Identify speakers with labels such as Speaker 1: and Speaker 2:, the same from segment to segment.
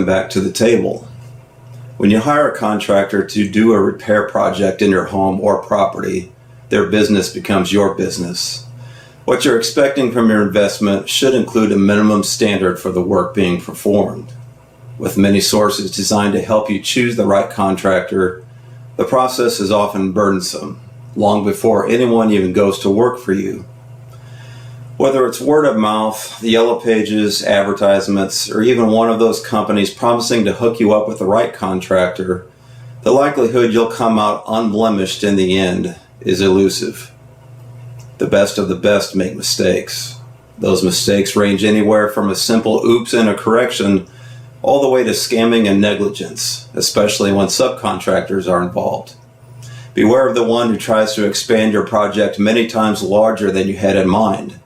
Speaker 1: welcome back to the table. When you hire a contractor to do a repair project in your home or property, their business becomes your business. What you're expecting from your investment should include a minimum standard for the work being performed. With many sources designed to help you choose the right contractor, the process is often burdensome, long before anyone even goes to work for you. Whether it's word of mouth, the yellow pages, advertisements, or even one of those companies promising to hook you up with the right contractor, the likelihood you'll come out unblemished in the end is elusive. The best of the best make mistakes. Those mistakes range anywhere from a simple oops and a correction all the way to scamming and negligence, especially when subcontractors are involved. Beware of the one who tries to expand your project many times larger than you had in mind.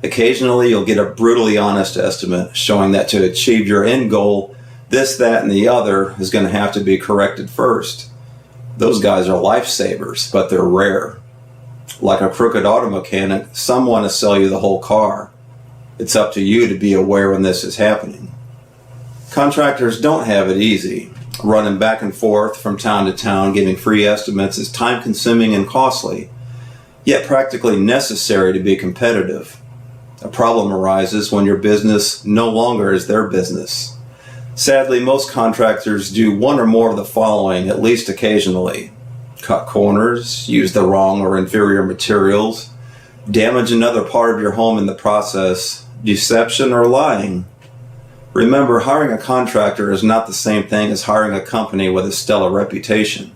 Speaker 1: Occasionally, you'll get a brutally honest estimate showing that to achieve your end goal, this, that, and the other is going to have to be corrected first. Those guys are lifesavers, but they're rare. Like a crooked auto mechanic, some want to sell you the whole car. It's up to you to be aware when this is happening. Contractors don't have it easy. Running back and forth from town to town giving free estimates is time-consuming and costly, yet practically necessary to be competitive. A problem arises when your business no longer is their business. Sadly, most contractors do one or more of the following at least occasionally: cut corners, use the wrong or inferior materials, damage another part of your home in the process, deception, or lying. Remember, hiring a contractor is not the same thing as hiring a company with a stellar reputation.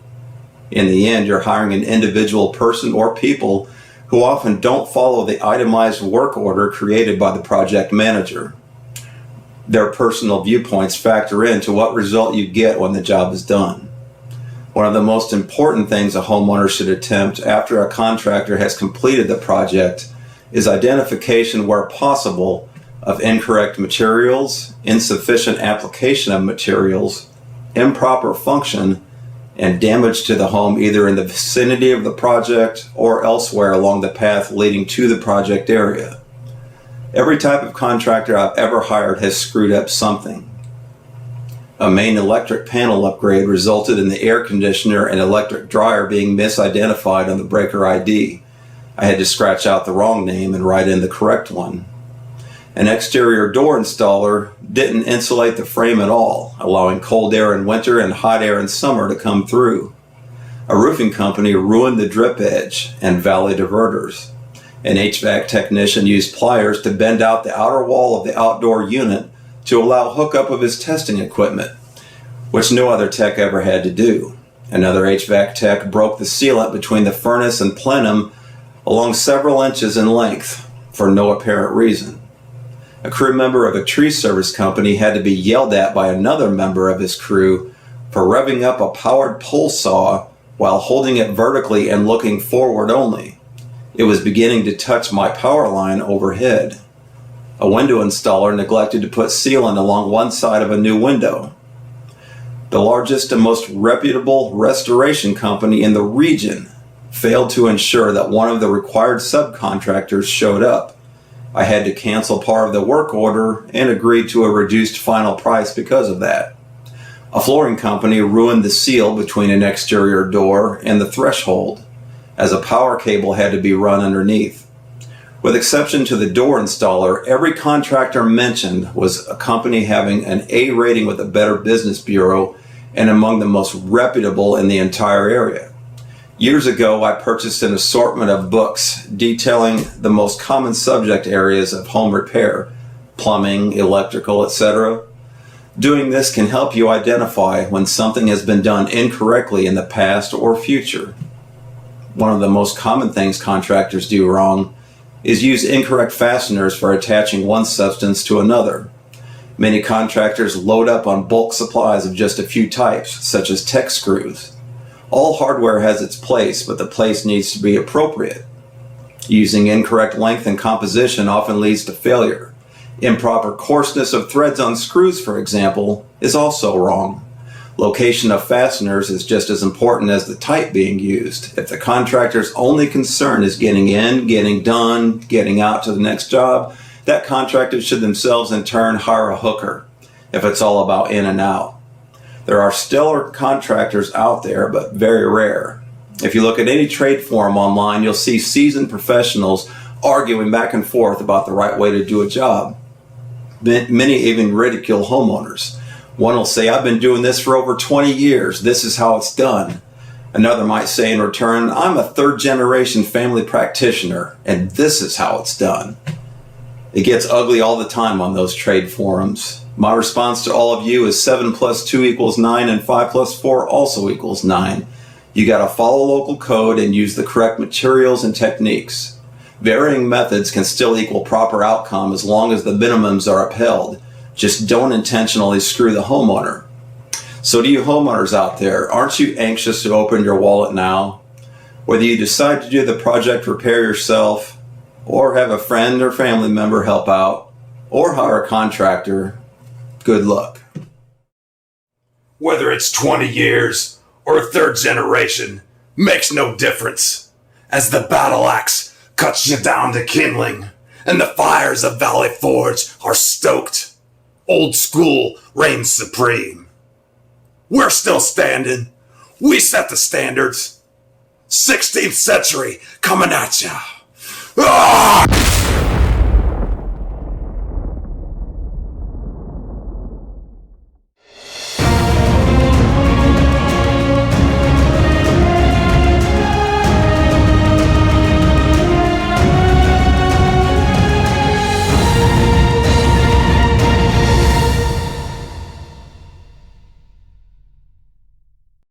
Speaker 1: In the end, you're hiring an individual person or people who often don't follow the itemized work order created by the project manager. Their personal viewpoints factor into what result you get when the job is done. One of the most important things a homeowner should attempt after a contractor has completed the project is identification where possible of incorrect materials, insufficient application of materials, improper function, and damage to the home either in the vicinity of the project or elsewhere along the path leading to the project area. Every type of contractor I've ever hired has screwed up something. A main electric panel upgrade resulted in the air conditioner and electric dryer being misidentified on the breaker ID. I had to scratch out the wrong name and write in the correct one. An exterior door installer didn't insulate the frame at all, allowing cold air in winter and hot air in summer to come through. A roofing company ruined the drip edge and valley diverters. An HVAC technician used pliers to bend out the outer wall of the outdoor unit to allow hookup of his testing equipment, which no other tech ever had to do. Another HVAC tech broke the sealant between the furnace and plenum along several inches in length for no apparent reason. A crew member of a tree service company had to be yelled at by another member of his crew for revving up a powered pole saw while holding it vertically and looking forward only. It was beginning to touch my power line overhead. A window installer neglected to put sealant along one side of a new window. The largest and most reputable restoration company in the region failed to ensure that one of the required subcontractors showed up. I had to cancel part of the work order and agreed to a reduced final price because of that. A flooring company ruined the seal between an exterior door and the threshold, as a power cable had to be run underneath. With exception to the door installer, every contractor mentioned was a company having an A rating with a Better Business Bureau and among the most reputable in the entire area. Years ago, I purchased an assortment of books detailing the most common subject areas of home repair, plumbing, electrical, etc. Doing this can help you identify when something has been done incorrectly in the past or future. One of the most common things contractors do wrong is use incorrect fasteners for attaching one substance to another. Many contractors load up on bulk supplies of just a few types, such as Tek screws. All hardware has its place, but the place needs to be appropriate. Using incorrect length and composition often leads to failure. Improper coarseness of threads on screws, for example, is also wrong. Location of fasteners is just as important as the type being used. If the contractor's only concern is getting in, getting done, getting out to the next job, that contractor should themselves in turn hire a hooker. if it's all about in and out. There are stellar contractors out there, but very rare. If you look at any trade forum online, you'll see seasoned professionals arguing back and forth about the right way to do a job. Many even ridicule homeowners. One will say, "I've been doing this for over 20 years. This is how it's done." Another might say in return, "I'm a third-generation family practitioner, and this is how it's done." It gets ugly all the time on those trade forums. My response to all of you is 7 plus 2 equals 9, and 5 plus 4 also equals 9. You got to follow local code and use the correct materials and techniques. Varying methods can still equal proper outcome as long as the minimums are upheld. Just don't intentionally screw the homeowner. So to you homeowners out there, aren't you anxious to open your wallet now? Whether you decide to do the project repair yourself, or have a friend or family member help out, or hire a contractor, good luck.
Speaker 2: Whether it's 20 years or a third generation, makes no difference, as the battle axe cuts you down to kindling, and the fires of Valley Forge are stoked. Old school reigns supreme. We're still standing. We set the standards. 16th century coming at ya. Ah!